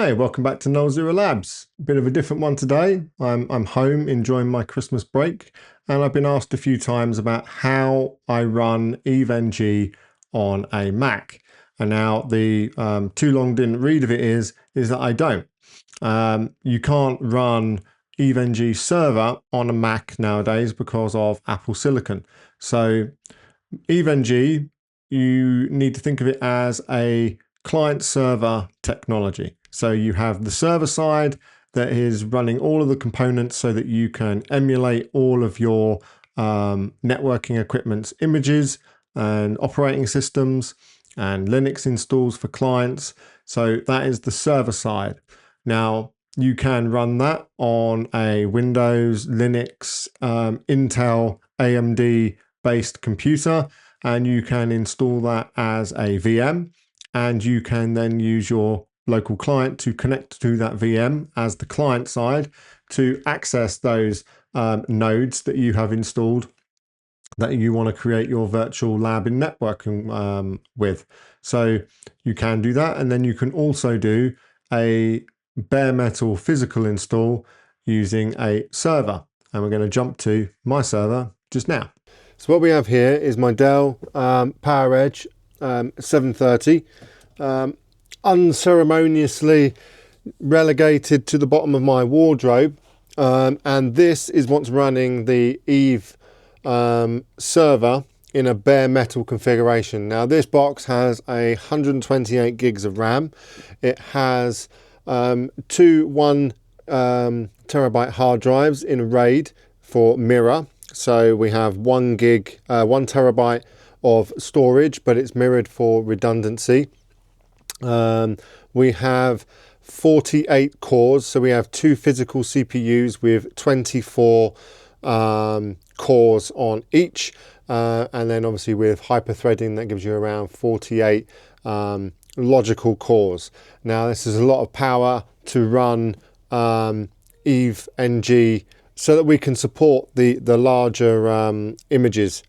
Hi, welcome back to Null Zero Labs. Bit of a different one today. I'm home enjoying my Christmas break, and I've been asked a few times about how I run EVE-NG on a Mac. And now the too long didn't read of it is that I don't. You can't run EVE-NG server on a Mac nowadays because of Apple Silicon. So EVE-NG, you need to think of it as a client-server technology. So you have the server side that is running all of the components so that you can emulate all of your networking equipment's images and operating systems and Linux installs for clients. So that is the server side. Now, you can run that on a Windows, Linux, Intel, AMD based computer, and you can install that as a VM, and you can then use your local client to connect to that VM as the client side to access those nodes that you have installed that you want to create your virtual lab in networking with. So you can do that, and then you can also do a bare metal physical install using a server, and we're going to jump to my server just now. So what we have here is my Dell PowerEdge 730, unceremoniously relegated to the bottom of my wardrobe, and this is what's running the EVE server in a bare metal configuration. Now this box has 128 gigs of RAM. It has two 1 terabyte hard drives in a RAID for mirror. So we have 1 terabyte of storage, but it's mirrored for redundancy. We have 48 cores, so we have 2 physical CPUs with 24 cores on each, and then obviously with hyper-threading that gives you around 48 logical cores. Now this is a lot of power to run EVE-NG so that we can support the larger images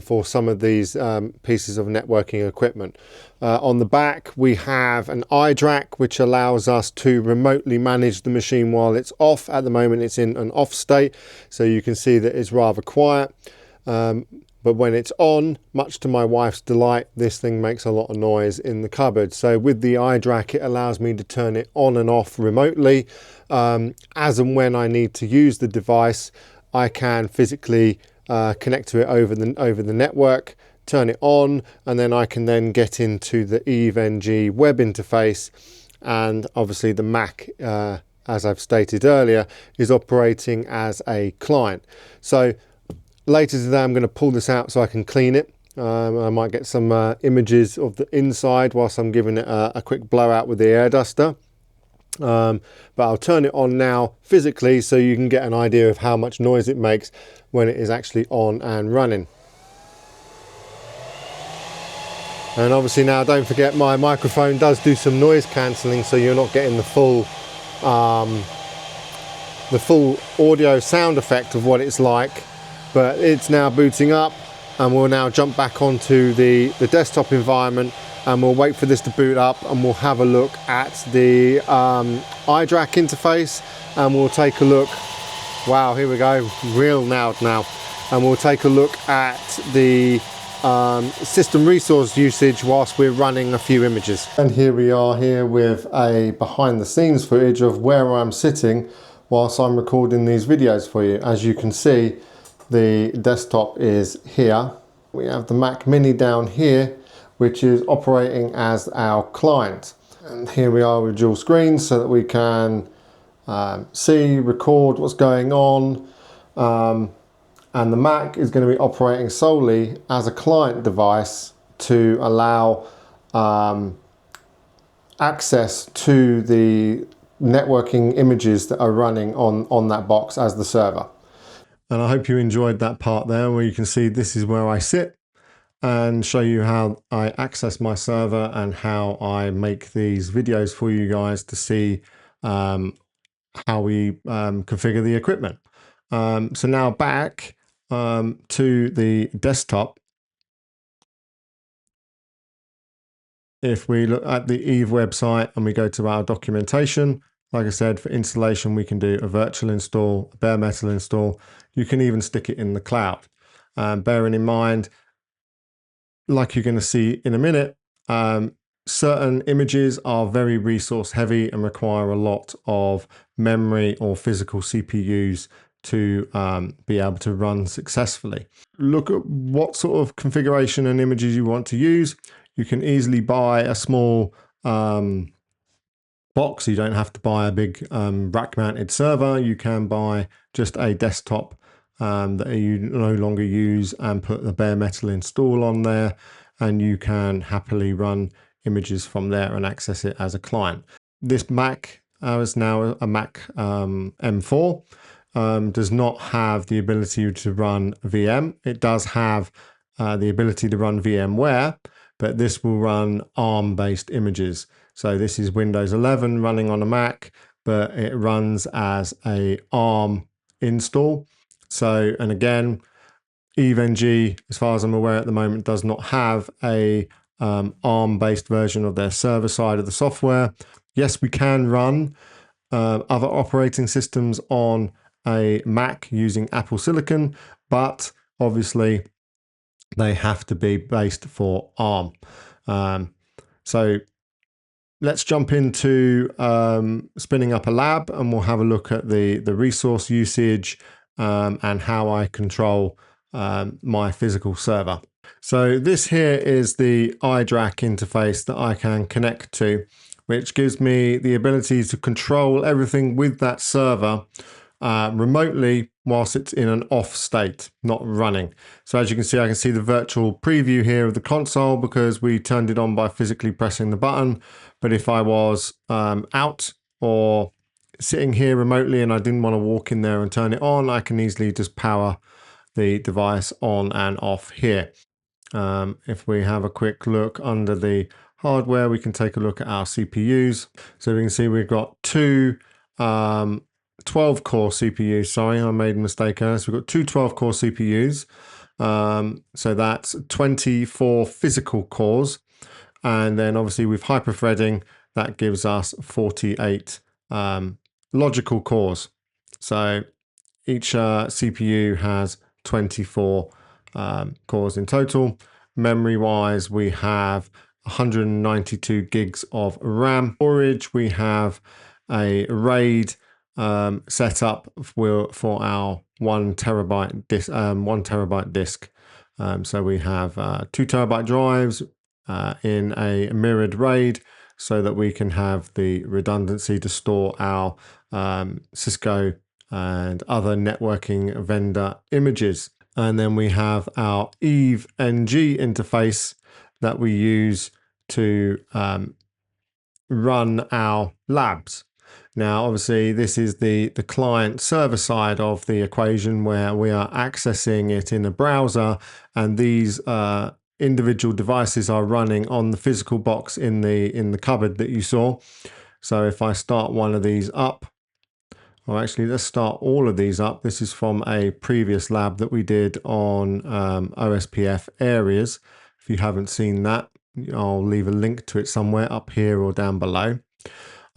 for some of these pieces of networking equipment. On the back we have an IDRAC which allows us to remotely manage the machine while it's off. At the moment it's in an off state, so you can see that it's rather quiet. But when it's on, much to my wife's delight, this thing makes a lot of noise in the cupboard. So with the iDRAC, it allows me to turn it on and off remotely. As and when I need to use the device, I can physically connect to it over the network, turn it on, and then I can then get into the EVE-NG web interface. And obviously the Mac, as I've stated earlier, is operating as a client. So later today I'm going to pull this out so I can clean it. I might get some images of the inside whilst I'm giving it a quick blowout with the air duster. But I'll turn it on now physically so you can get an idea of how much noise it makes when it is actually on and running. And obviously now don't forget my microphone does do some noise cancelling, so you're not getting the full audio sound effect of what it's like. But it's now booting up, and we'll now jump back onto the desktop environment, and we'll wait for this to boot up, and we'll have a look at the iDRAC interface, and we'll take a look. Wow, here we go, real loud now. And we'll take a look at the system resource usage whilst we're running a few images. And here we are here with a behind the scenes footage of where I'm sitting whilst I'm recording these videos for you. As you can see, the desktop is here. We have the Mac Mini down here, which is operating as our client. And here we are with dual screens so that we can see, record what's going on. And the Mac is going to be operating solely as a client device to allow access to the networking images that are running on that box as the server. And I hope you enjoyed that part there where you can see this is where I sit and show you how I access my server and how I make these videos for you guys to see how we configure the equipment. So now back to the desktop. if we look at the Eve website and we go to our documentation, like I said, for installation, we can do a virtual install, a bare metal install. You can even stick it in the cloud. Bearing in mind, like you're going to see in a minute, certain images are very resource heavy and require a lot of memory or physical CPUs to be able to run successfully. Look at what sort of configuration and images you want to use. You can easily buy a small box. You don't have to buy a big rack mounted server. You can buy just a desktop that you no longer use and put the bare metal install on there, and you can happily run images from there and access it as a client. This Mac is now a Mac M4. Does not have the ability to run VM. It does have the ability to run VMware, but this will run ARM-based images. So this is Windows 11 running on a Mac, but it runs as a ARM install. So, and again, EVE-NG, as far as I'm aware at the moment, does not have a ARM-based version of their server side of the software. Yes, we can run other operating systems on a Mac using Apple Silicon, but obviously they have to be based for ARM. So let's jump into spinning up a lab, and we'll have a look at the resource usage and how I control my physical server. So this here is the IDRAC interface that I can connect to, which gives me the ability to control everything with that server remotely whilst it's in an off state, not running. So as you can see, I can see the virtual preview here of the console because we turned it on by physically pressing the button. But if I was out or sitting here remotely and I didn't want to walk in there and turn it on, I can easily just power the device on and off here. If we have a quick look under the hardware, we can take a look at our CPUs. So we can see we've got two 12 core CPUs. Sorry, I made a mistake there. So we've got two 12 core CPUs. So that's 24 physical cores. And then obviously with hyperthreading, that gives us 48 logical cores. So each CPU has 24 cores in total. Memory wise, we have 192 gigs of RAM. Storage, we have a RAID set up for our 1 terabyte disk. So we have 2 terabyte drives in a mirrored RAID, so that we can have the redundancy to store our Cisco and other networking vendor images. And then we have our EVE-NG interface that we use to run our labs. Now, obviously, this is the client server side of the equation where we are accessing it in a browser, and these individual devices are running on the physical box in the cupboard that you saw. So if I start one of these up, or actually let's start all of these up. This is from a previous lab that we did on OSPF areas. If you haven't seen that, I'll leave a link to it somewhere up here or down below.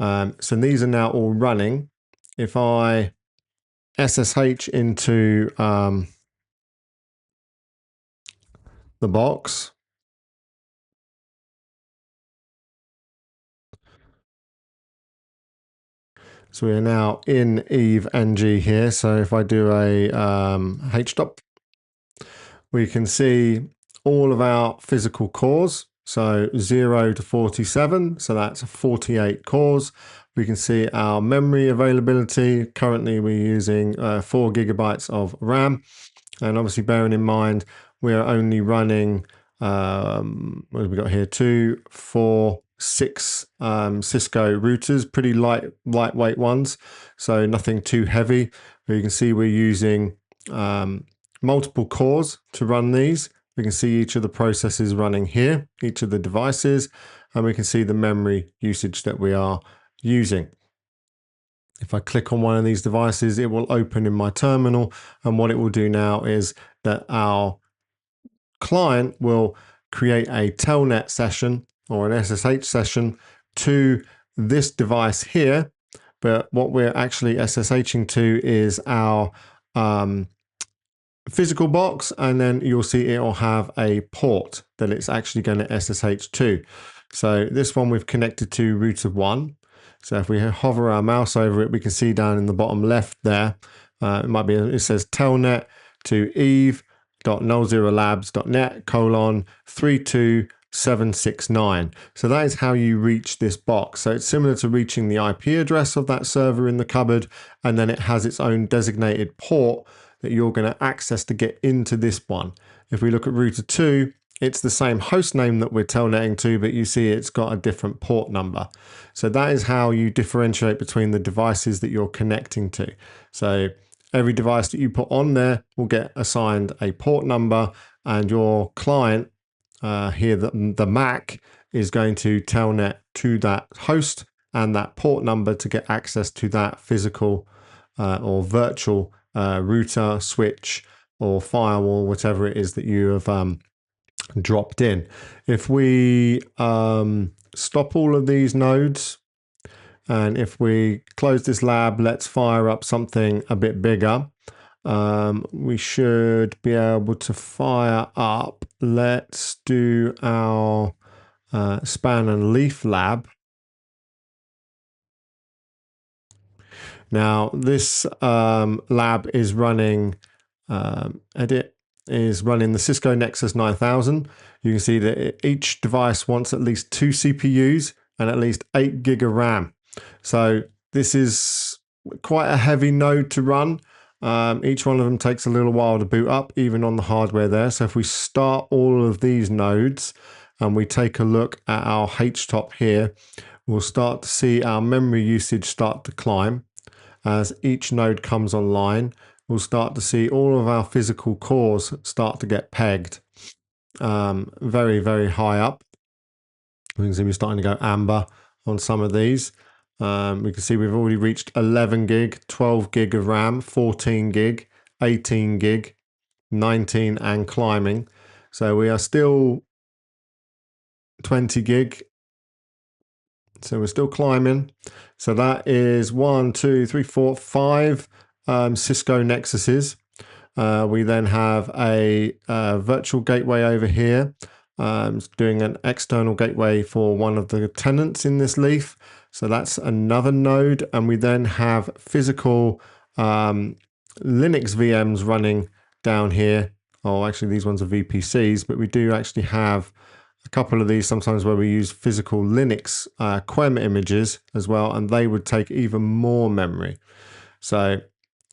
So these are now all running. If I SSH into the box, so we are now in EVE-NG here. So if I do a htop, we can see all of our physical cores. So 0 to 47, so that's 48 cores. We can see our memory availability. Currently we're using 4 gigabytes of RAM. And obviously bearing in mind, we're only running, what have we got here? 2, 4, 6 Cisco routers, pretty lightweight ones. So nothing too heavy. But you can see we're using multiple cores to run these. We can see each of the processes running here, each of the devices, and we can see the memory usage that we are using. If I click on one of these devices, it will open in my terminal, and what it will do now is that our client will create a telnet session or an SSH session to this device here. But what we're actually SSHing to is our physical box, and then you'll see it'll have a port that it's actually going to SSH to. So this one we've connected to router 1. So if we hover our mouse over it, we can see down in the bottom left there, it says telnet to eve.nullzerolabs.net:32769. So that is how you reach this box. So it's similar to reaching the IP address of that server in the cupboard, and then it has its own designated port that you're going to access to get into this one. If we look at router 2, it's the same host name that we're telnetting to, but you see it's got a different port number. So that is how you differentiate between the devices that you're connecting to. So every device that you put on there will get assigned a port number, and your client here, the Mac, is going to telnet to that host and that port number to get access to that physical or virtual router, switch, or firewall, whatever it is that you have dropped in. If we stop all of these nodes, and if we close this lab, let's fire up something a bit bigger. We should be able to fire up, let's do our span and leaf lab. Now this lab is running running the Cisco Nexus 9000. You can see that each device wants at least 2 CPUs and at least 8 gig of RAM. So this is quite a heavy node to run. Each one of them takes a little while to boot up, even on the hardware there. So if we start all of these nodes and we take a look at our HTOP here, we'll start to see our memory usage start to climb. As each node comes online, we'll start to see all of our physical cores start to get pegged very, very high up. We can see we're starting to go amber on some of these. We can see we've already reached 11 gig, 12 gig of RAM, 14 gig, 18 gig, 19 and climbing. So we are still 20 gig. So we're still climbing. So that is 1, 2, 3, 4, 5 Cisco Nexuses. We then have a virtual gateway over here, doing an external gateway for one of the tenants in this leaf. So that's another node. And we then have physical Linux VMs running down here. Oh, actually, these ones are VPCs, but we do actually have a couple of these sometimes where we use physical Linux QEM images as well, and they would take even more memory. So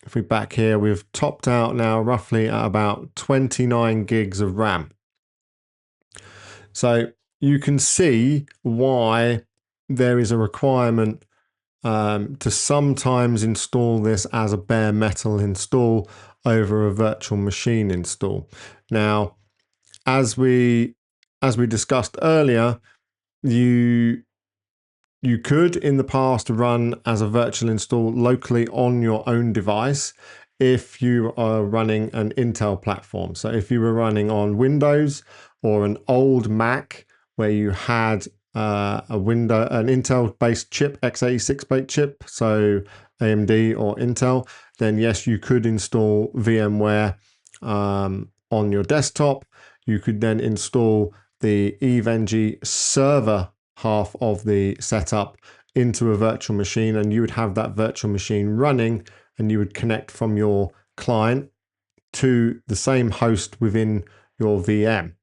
if we back here, we've topped out now roughly at about 29 gigs of RAM. So you can see why there is a requirement to sometimes install this as a bare metal install over a virtual machine install. Now, as we discussed earlier, you could in the past run as a virtual install locally on your own device if you are running an Intel platform. So if you were running on Windows or an old Mac where you had an Intel-based chip, x86-based chip, so AMD or Intel, then yes, you could install VMware on your desktop. You could then install the EVE-NG server half of the setup into a virtual machine, and you would have that virtual machine running, and you would connect from your client to the same host within your VM.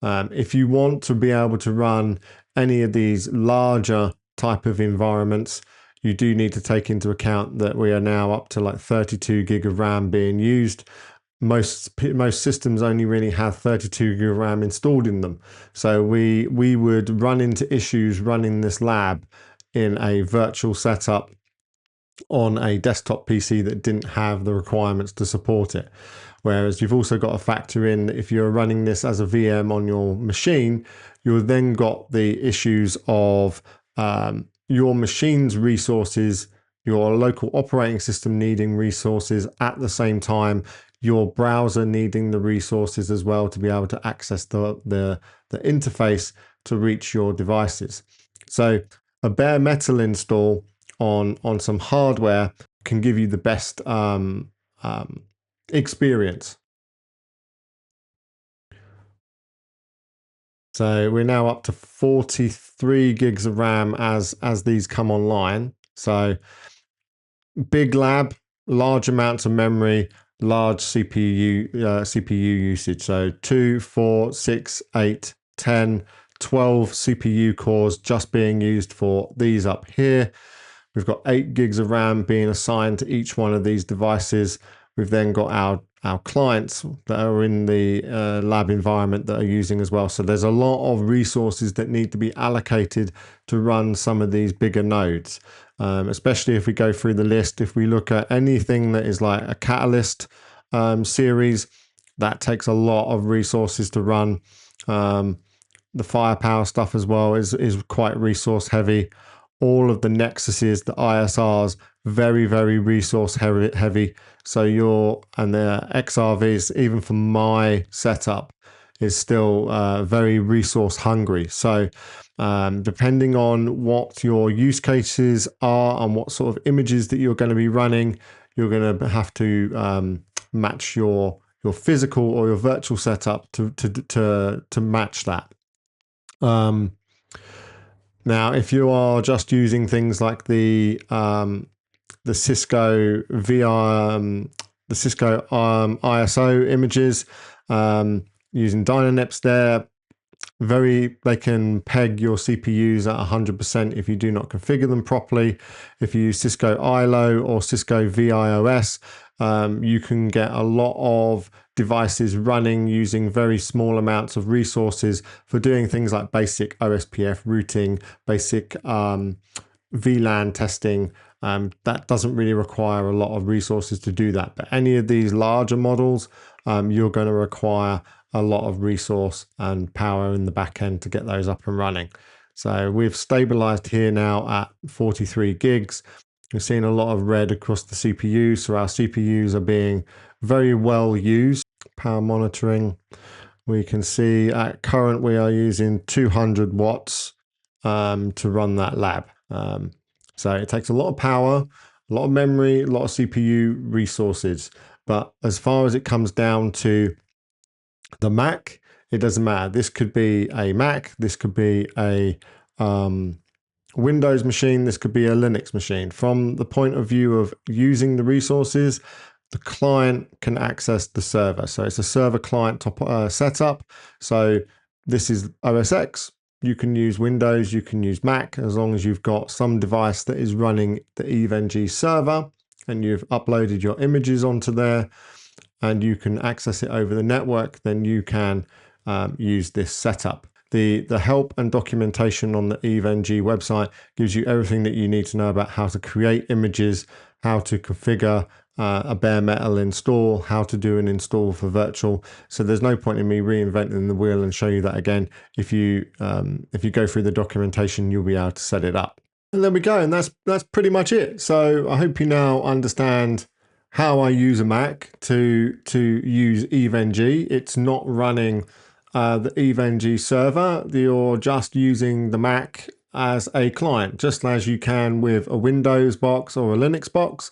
If you want to be able to run any of these larger type of environments, you do need to take into account that we are now up to like 32 gig of RAM being used. Most systems only really have 32 gig of RAM installed in them. So we would run into issues running this lab in a virtual setup on a desktop PC that didn't have the requirements to support it. Whereas you've also got to factor in that if you're running this as a VM on your machine, you've then got the issues of your machine's resources, your local operating system needing resources at the same time, your browser needing the resources as well to be able to access the interface to reach your devices. So a bare metal install on some hardware can give you the best experience. So we're now up to 43 gigs of RAM as these come online. So big lab, large amounts of memory, large CPU usage. So 2, 4, 6, 8, 10, 12 CPU cores just being used for these up here. We've got 8 gigs of RAM being assigned to each one of these devices. We've then got our clients that are in the lab environment that are using as well. So there's a lot of resources that need to be allocated to run some of these bigger nodes. Especially if we go through the list, if we look at anything that is like a Catalyst series, that takes a lot of resources to run. The firepower stuff as well is quite resource heavy. All of the Nexuses, the ISRs, very, very resource heavy. So and the XRVs, even for my setup, is still very resource hungry. So depending on what your use cases are and what sort of images that you're going to be running, you're going to have to match your physical or your virtual setup to match that. Now, if you are just using things like the Cisco the Cisco ISO images, using Dynanips there, they can peg your CPUs at 100% if you do not configure them properly. If you use Cisco ILO or Cisco VIOS, you can get a lot of devices running using very small amounts of resources for doing things like basic OSPF routing, basic VLAN testing. That doesn't really require a lot of resources to do that. But any of these larger models, you're going to require a lot of resource and power in the back end to get those up and running. So we've stabilized here now at 43 gigs. We're seeing a lot of red across the CPU. So our CPUs are being very well used. Power monitoring. We can see at current we are using 200 watts to run that lab. So it takes a lot of power, a lot of memory, a lot of CPU resources. But as far as it comes down to the Mac, it doesn't matter. This could be a Mac, this could be a Windows machine, this could be a Linux machine. From the point of view of using the resources, the client can access the server. So it's a server client setup. So this is OS X. You can use Windows, you can use Mac, as long as you've got some device that is running the EVE-NG server and you've uploaded your images onto there and you can access it over the network, then you can use this setup. The help and documentation on the EVE-NG website gives you everything that you need to know about how to create images, how to configure a bare metal install, how to do an install for virtual. So there's no point in me reinventing the wheel and show you that again. If you go through the documentation, you'll be able to set it up. And there we go. And that's pretty much it. So I hope you now understand how I use a Mac to use EVE-NG. It's not running the EVE-NG server. You're just using the Mac as a client, just as you can with a Windows box or a Linux box.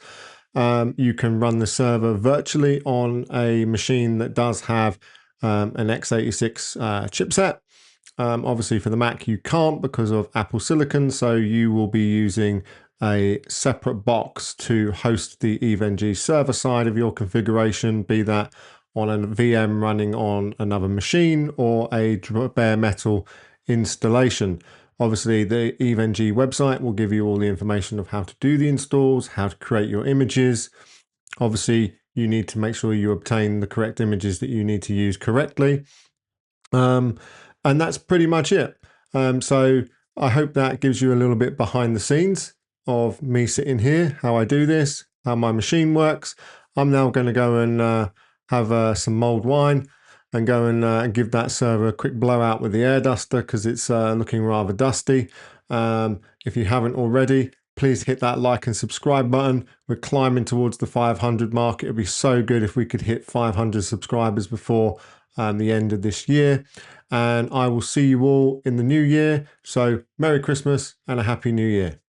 You can run the server virtually on a machine that does have an x86 chipset. Obviously for the Mac you can't because of Apple Silicon, so you will be using a separate box to host the EVE-NG server side of your configuration, be that on a VM running on another machine or a bare metal installation. Obviously, the EVE-NG website will give you all the information of how to do the installs, how to create your images. Obviously, you need to make sure you obtain the correct images that you need to use correctly. And that's pretty much it. So I hope that gives you a little bit behind the scenes of me sitting here, how I do this, how my machine works. I'm now going to go and have some mulled wine and go and give that server a quick blowout with the air duster because it's looking rather dusty. If you haven't already, please hit that like and subscribe button. We're climbing towards the 500 mark. It would be so good if we could hit 500 subscribers before the end of this year. And I will see you all in the new year. So Merry Christmas and a Happy New Year.